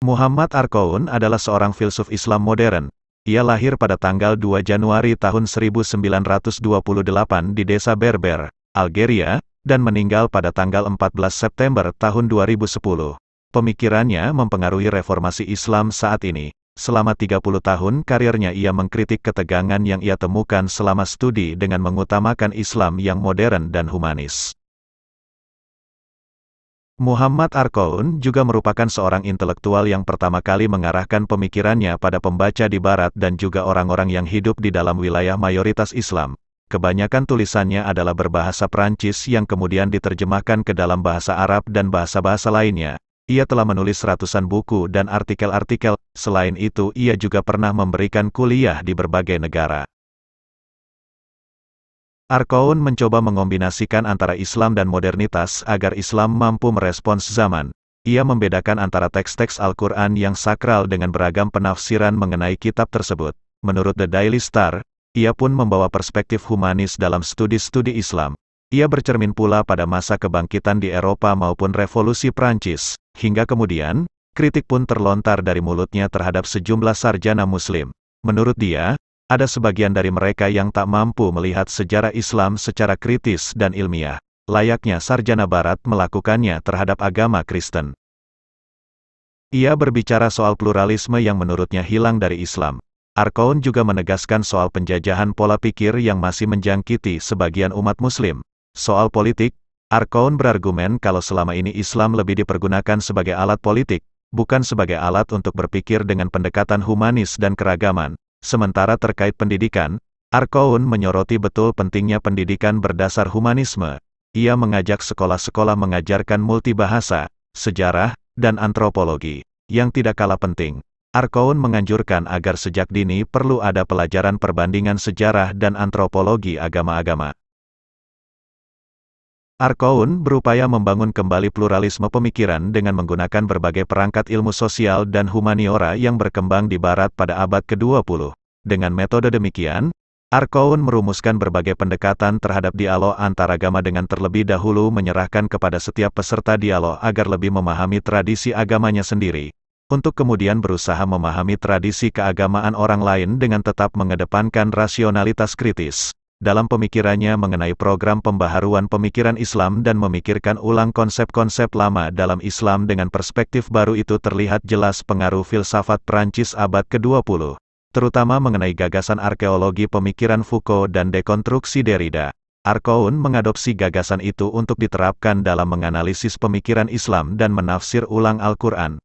Muhammad Arkoun adalah seorang filsuf Islam modern. Ia lahir pada tanggal 2 Januari tahun 1928 di desa Berber, Algeria, dan meninggal pada tanggal 14 September tahun 2010. Pemikirannya mempengaruhi reformasi Islam saat ini. Selama 30 tahun karirnya ia mengkritik ketegangan yang ia temukan selama studi dengan mengutamakan Islam yang modern dan humanis. Muhammad Arkoun juga merupakan seorang intelektual yang pertama kali mengarahkan pemikirannya pada pembaca di Barat dan juga orang-orang yang hidup di dalam wilayah mayoritas Islam. Kebanyakan tulisannya adalah berbahasa Prancis yang kemudian diterjemahkan ke dalam bahasa Arab dan bahasa-bahasa lainnya. Ia telah menulis ratusan buku dan artikel-artikel. Selain itu, ia juga pernah memberikan kuliah di berbagai negara. Arkoun mencoba mengombinasikan antara Islam dan modernitas agar Islam mampu merespons zaman. Ia membedakan antara teks-teks Al-Quran yang sakral dengan beragam penafsiran mengenai kitab tersebut. Menurut The Daily Star, ia pun membawa perspektif humanis dalam studi-studi Islam. Ia bercermin pula pada masa kebangkitan di Eropa maupun Revolusi Prancis. Hingga kemudian, kritik pun terlontar dari mulutnya terhadap sejumlah sarjana Muslim. Menurut dia, ada sebagian dari mereka yang tak mampu melihat sejarah Islam secara kritis dan ilmiah, layaknya sarjana Barat melakukannya terhadap agama Kristen. Ia berbicara soal pluralisme yang menurutnya hilang dari Islam. Arkoun juga menegaskan soal penjajahan pola pikir yang masih menjangkiti sebagian umat Muslim. Soal politik, Arkoun berargumen kalau selama ini Islam lebih dipergunakan sebagai alat politik, bukan sebagai alat untuk berpikir dengan pendekatan humanis dan keragaman. Sementara terkait pendidikan, Arkoun menyoroti betul pentingnya pendidikan berdasar humanisme. Ia mengajak sekolah-sekolah mengajarkan multibahasa, sejarah, dan antropologi. Yang tidak kalah penting, Arkoun menganjurkan agar sejak dini perlu ada pelajaran perbandingan sejarah dan antropologi agama-agama. Arkoun berupaya membangun kembali pluralisme pemikiran dengan menggunakan berbagai perangkat ilmu sosial dan humaniora yang berkembang di Barat pada abad ke-20. Dengan metode demikian, Arkoun merumuskan berbagai pendekatan terhadap dialog antaragama dengan terlebih dahulu menyerahkan kepada setiap peserta dialog agar lebih memahami tradisi agamanya sendiri, untuk kemudian berusaha memahami tradisi keagamaan orang lain dengan tetap mengedepankan rasionalitas kritis. Dalam pemikirannya mengenai program pembaharuan pemikiran Islam dan memikirkan ulang konsep-konsep lama dalam Islam dengan perspektif baru itu terlihat jelas pengaruh filsafat Prancis abad ke-20, terutama mengenai gagasan arkeologi pemikiran Foucault dan dekonstruksi Derrida. Arkoun mengadopsi gagasan itu untuk diterapkan dalam menganalisis pemikiran Islam dan menafsir ulang Al-Quran.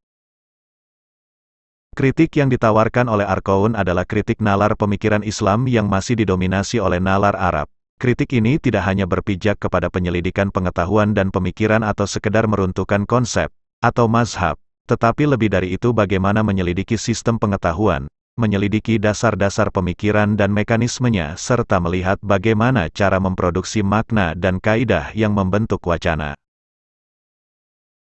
Kritik yang ditawarkan oleh Arkoun adalah kritik nalar pemikiran Islam yang masih didominasi oleh nalar Arab. Kritik ini tidak hanya berpijak kepada penyelidikan pengetahuan dan pemikiran atau sekedar meruntuhkan konsep atau mazhab, tetapi lebih dari itu bagaimana menyelidiki sistem pengetahuan, menyelidiki dasar-dasar pemikiran dan mekanismenya, serta melihat bagaimana cara memproduksi makna dan kaidah yang membentuk wacana.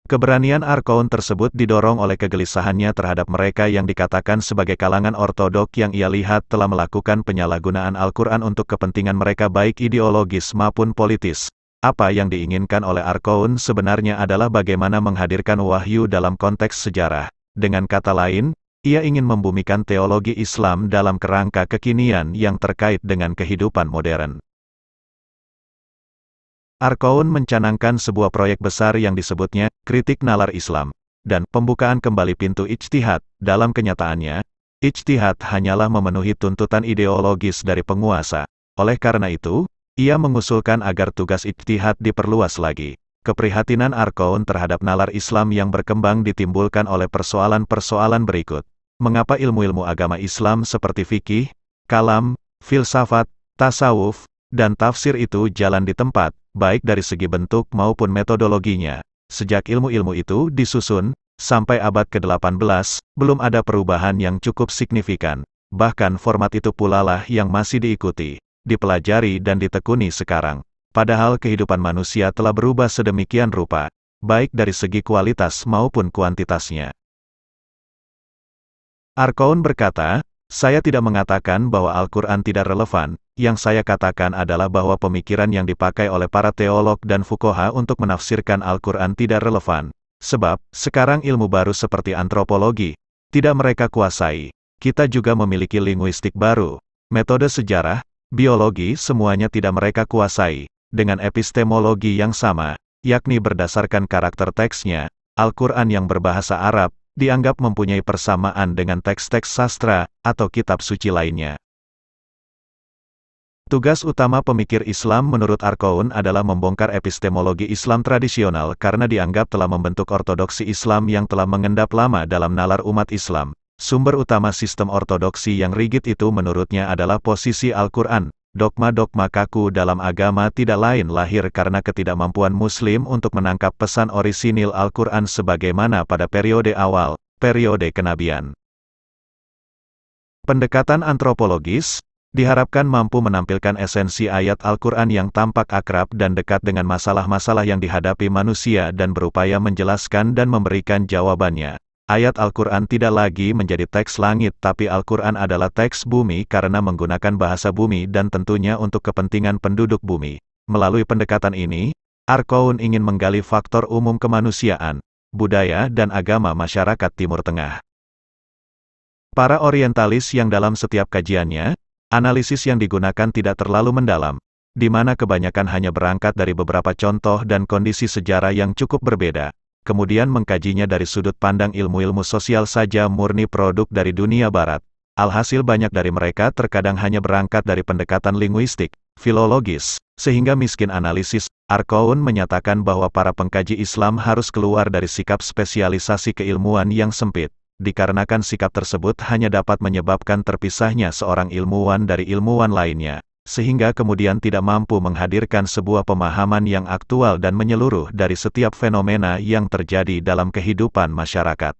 Keberanian Arkoun tersebut didorong oleh kegelisahannya terhadap mereka yang dikatakan sebagai kalangan ortodok yang ia lihat telah melakukan penyalahgunaan Al-Quran untuk kepentingan mereka baik ideologis maupun politis. Apa yang diinginkan oleh Arkoun sebenarnya adalah bagaimana menghadirkan wahyu dalam konteks sejarah. Dengan kata lain, ia ingin membumikan teologi Islam dalam kerangka kekinian yang terkait dengan kehidupan modern. Arkoun mencanangkan sebuah proyek besar yang disebutnya kritik nalar Islam dan pembukaan kembali pintu ijtihad. Dalam kenyataannya, ijtihad hanyalah memenuhi tuntutan ideologis dari penguasa. Oleh karena itu, ia mengusulkan agar tugas ijtihad diperluas lagi. Keprihatinan Arkoun terhadap nalar Islam yang berkembang ditimbulkan oleh persoalan-persoalan berikut. Mengapa ilmu-ilmu agama Islam seperti fikih, kalam, filsafat, tasawuf, dan tafsir itu jalan di tempat, baik dari segi bentuk maupun metodologinya. Sejak ilmu-ilmu itu disusun, sampai abad ke-18, belum ada perubahan yang cukup signifikan. Bahkan format itu pula lah yang masih diikuti, dipelajari dan ditekuni sekarang. Padahal kehidupan manusia telah berubah sedemikian rupa, baik dari segi kualitas maupun kuantitasnya. Arkoun berkata, "Saya tidak mengatakan bahwa Al-Quran tidak relevan, yang saya katakan adalah bahwa pemikiran yang dipakai oleh para teolog dan fuqaha untuk menafsirkan Al-Quran tidak relevan. Sebab, sekarang ilmu baru seperti antropologi, tidak mereka kuasai. Kita juga memiliki linguistik baru, metode sejarah, biologi semuanya tidak mereka kuasai, dengan epistemologi yang sama, yakni berdasarkan karakter teksnya. Al-Quran yang berbahasa Arab, dianggap mempunyai persamaan dengan teks-teks sastra, atau kitab suci lainnya. Tugas utama pemikir Islam menurut Arkoun adalah membongkar epistemologi Islam tradisional karena dianggap telah membentuk ortodoksi Islam yang telah mengendap lama dalam nalar umat Islam. Sumber utama sistem ortodoksi yang rigid itu menurutnya adalah posisi Al-Quran. Dogma-dogma kaku dalam agama tidak lain lahir karena ketidakmampuan Muslim untuk menangkap pesan orisinil Al-Quran sebagaimana pada periode awal, periode kenabian. Pendekatan antropologis diharapkan mampu menampilkan esensi ayat Al-Quran yang tampak akrab dan dekat dengan masalah-masalah yang dihadapi manusia dan berupaya menjelaskan dan memberikan jawabannya. Ayat Al-Quran tidak lagi menjadi teks langit tapi Al-Quran adalah teks bumi karena menggunakan bahasa bumi dan tentunya untuk kepentingan penduduk bumi. Melalui pendekatan ini, Arkoun ingin menggali faktor umum kemanusiaan, budaya dan agama masyarakat Timur Tengah. Para orientalis yang dalam setiap kajiannya, analisis yang digunakan tidak terlalu mendalam, di mana kebanyakan hanya berangkat dari beberapa contoh dan kondisi sejarah yang cukup berbeda. Kemudian mengkajinya dari sudut pandang ilmu-ilmu sosial saja murni produk dari dunia barat. Alhasil banyak dari mereka terkadang hanya berangkat dari pendekatan linguistik, filologis, sehingga miskin analisis. Arkoun menyatakan bahwa para pengkaji Islam harus keluar dari sikap spesialisasi keilmuan yang sempit, dikarenakan sikap tersebut hanya dapat menyebabkan terpisahnya seorang ilmuwan dari ilmuwan lainnya, sehingga kemudian tidak mampu menghadirkan sebuah pemahaman yang aktual dan menyeluruh dari setiap fenomena yang terjadi dalam kehidupan masyarakat.